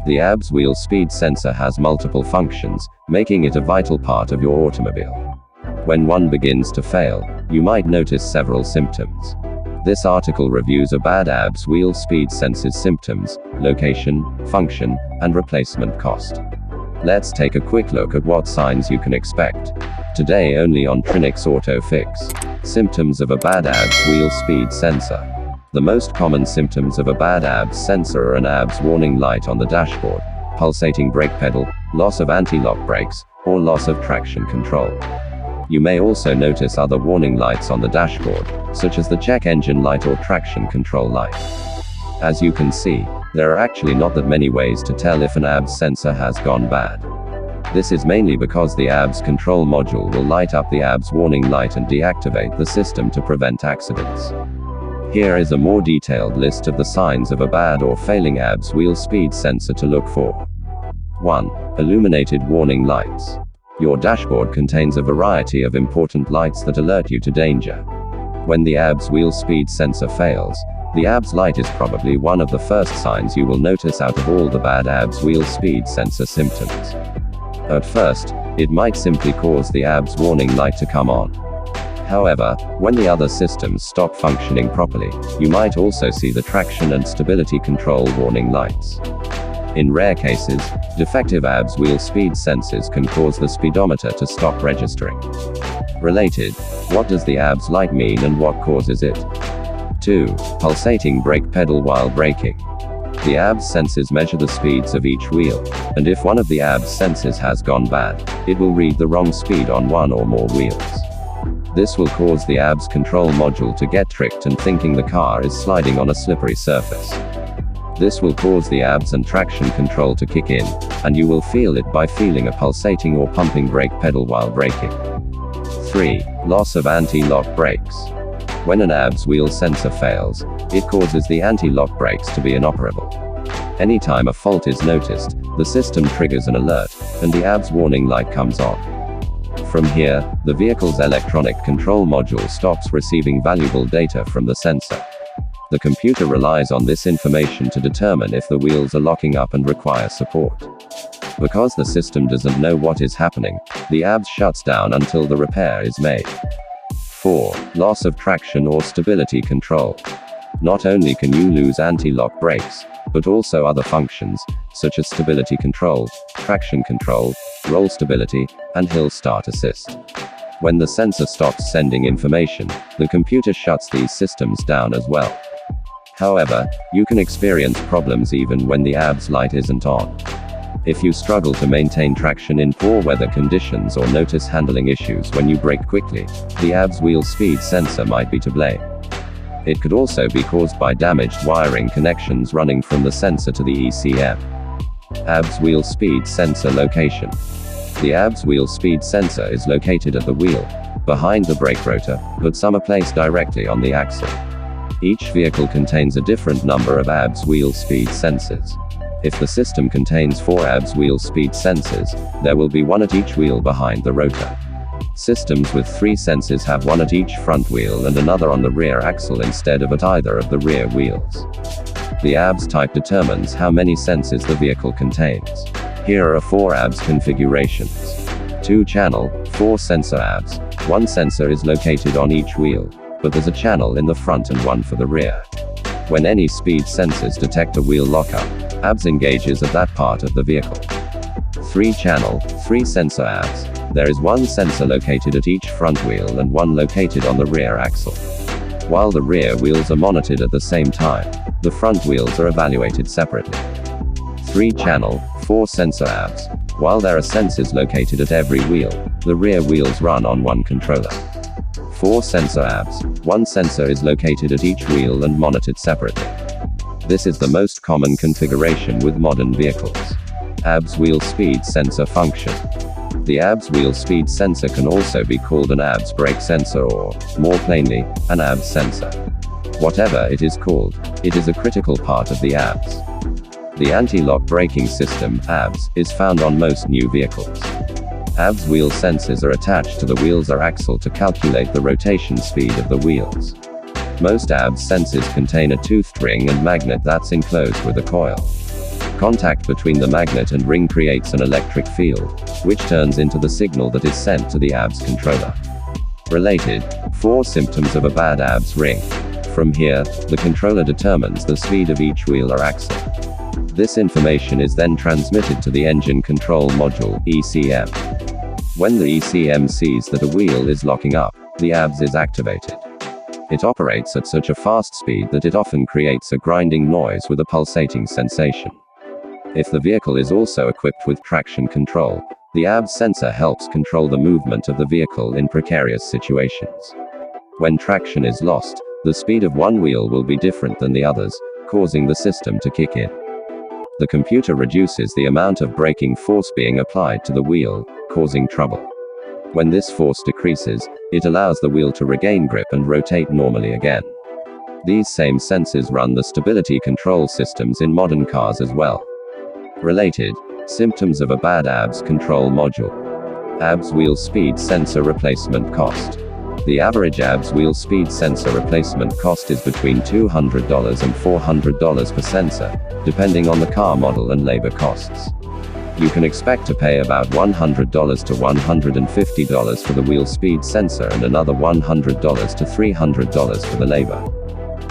The ABS wheel speed sensor has multiple functions, making it a vital part of your automobile. When one begins to fail, you might notice several symptoms. This article reviews a bad ABS wheel speed sensor's symptoms, location, function, and replacement cost. Let's take a quick look at what signs you can expect. Today only on Trinix Auto Fix. Symptoms of a bad ABS wheel speed sensor. The most common symptoms of a bad ABS sensor are an ABS warning light on the dashboard, pulsating brake pedal, loss of anti-lock brakes, or loss of traction control. You may also notice other warning lights on the dashboard, such as the check engine light or traction control light. As you can see, there are actually not that many ways to tell if an ABS sensor has gone bad. This is mainly because the ABS control module will light up the ABS warning light and deactivate the system to prevent accidents. Here is a more detailed list of the signs of a bad or failing ABS wheel speed sensor to look for. 1. Illuminated warning lights. Your dashboard contains a variety of important lights that alert you to danger. When the ABS wheel speed sensor fails, the ABS light is probably one of the first signs you will notice out of all the bad ABS wheel speed sensor symptoms. At first, it might simply cause the ABS warning light to come on. However, when the other systems stop functioning properly, you might also see the traction and stability control warning lights. In rare cases, defective ABS wheel speed sensors can cause the speedometer to stop registering. Related, what does the ABS light mean and what causes it? 2. Pulsating brake pedal while braking. The ABS sensors measure the speeds of each wheel, and if one of the ABS sensors has gone bad, it will read the wrong speed on one or more wheels. This will cause the ABS control module to get tricked and thinking the car is sliding on a slippery surface. This will cause the ABS and traction control to kick in, and you will feel it by feeling a pulsating or pumping brake pedal while braking. 3. Loss of anti-lock brakes. When an ABS wheel sensor fails, it causes the anti-lock brakes to be inoperable. Anytime a fault is noticed, the system triggers an alert, and the ABS warning light comes on. From here, the vehicle's electronic control module stops receiving valuable data from the sensor. The computer relies on this information to determine if the wheels are locking up and require support. Because the system doesn't know what is happening, the ABS shuts down until the repair is made. 4. Loss of traction or stability control. Not only can you lose anti-lock brakes, but also other functions, such as stability control, traction control, roll stability, and hill start assist. When the sensor stops sending information, the computer shuts these systems down as well. However, you can experience problems even when the ABS light isn't on. If you struggle to maintain traction in poor weather conditions or notice handling issues when you brake quickly, the ABS wheel speed sensor might be to blame. It could also be caused by damaged wiring connections running from the sensor to the ECM. ABS wheel speed sensor location. The ABS wheel speed sensor is located at the wheel, behind the brake rotor, but some are placed directly on the axle. Each vehicle contains a different number of ABS wheel speed sensors. If the system contains 4 ABS wheel speed sensors, there will be one at each wheel behind the rotor. Systems with 3 sensors have one at each front wheel and another on the rear axle instead of at either of the rear wheels. The ABS type determines how many sensors the vehicle contains. Here are 4 ABS configurations. 2-channel, 4-sensor ABS. 1 sensor is located on each wheel, but there's a channel in the front and one for the rear. When any speed sensors detect a wheel lockup, ABS engages at that part of the vehicle. 3-channel, 3-sensor ABS. There is 1 sensor located at each front wheel and 1 located on the rear axle. While the rear wheels are monitored at the same time, the front wheels are evaluated separately. 3-channel, 4-sensor ABS. While there are sensors located at every wheel, the rear wheels run on 1 controller. 4-sensor ABS. 1 sensor is located at each wheel and monitored separately. This is the most common configuration with modern vehicles. ABS wheel speed sensor function. The ABS wheel speed sensor can also be called an ABS brake sensor or, more plainly, an ABS sensor. Whatever it is called, it is a critical part of the ABS. The anti-lock braking system, ABS, is found on most new vehicles. ABS wheel sensors are attached to the wheels or axle to calculate the rotation speed of the wheels. Most ABS sensors contain a toothed ring and magnet that's enclosed with a coil. Contact between the magnet and ring creates an electric field, which turns into the signal that is sent to the ABS controller. Related, 4 symptoms of a bad ABS ring. From here, the controller determines the speed of each wheel or axle. This information is then transmitted to the engine control module, ECM. When the ECM sees that a wheel is locking up, the ABS is activated. It operates at such a fast speed that it often creates a grinding noise with a pulsating sensation. If the vehicle is also equipped with traction control, the ABS sensor helps control the movement of the vehicle in precarious situations. When traction is lost, the speed of one wheel will be different than the others, causing the system to kick in. The computer reduces the amount of braking force being applied to the wheel, causing trouble. When this force decreases, it allows the wheel to regain grip and rotate normally again. These same sensors run the stability control systems in modern cars as well. Related, symptoms of a bad ABS control module. ABS wheel speed sensor replacement cost. The average ABS wheel speed sensor replacement cost is between $200 and $400 per sensor, depending on the car model and labor costs. You can expect to pay about $100 to $150 for the wheel speed sensor and another $100 to $300 for the labor.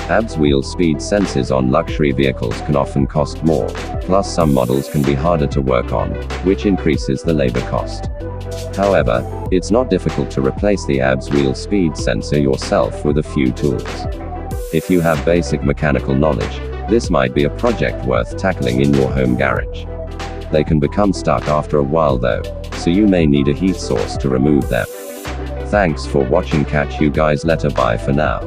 ABS wheel speed sensors on luxury vehicles can often cost more, plus some models can be harder to work on, which increases the labor cost. However, it's not difficult to replace the ABS wheel speed sensor yourself with a few tools. If you have basic mechanical knowledge, this might be a project worth tackling in your home garage. They can become stuck after a while though, so you may need a heat source to remove them. Thanks for watching, catch you guys later, bye for now.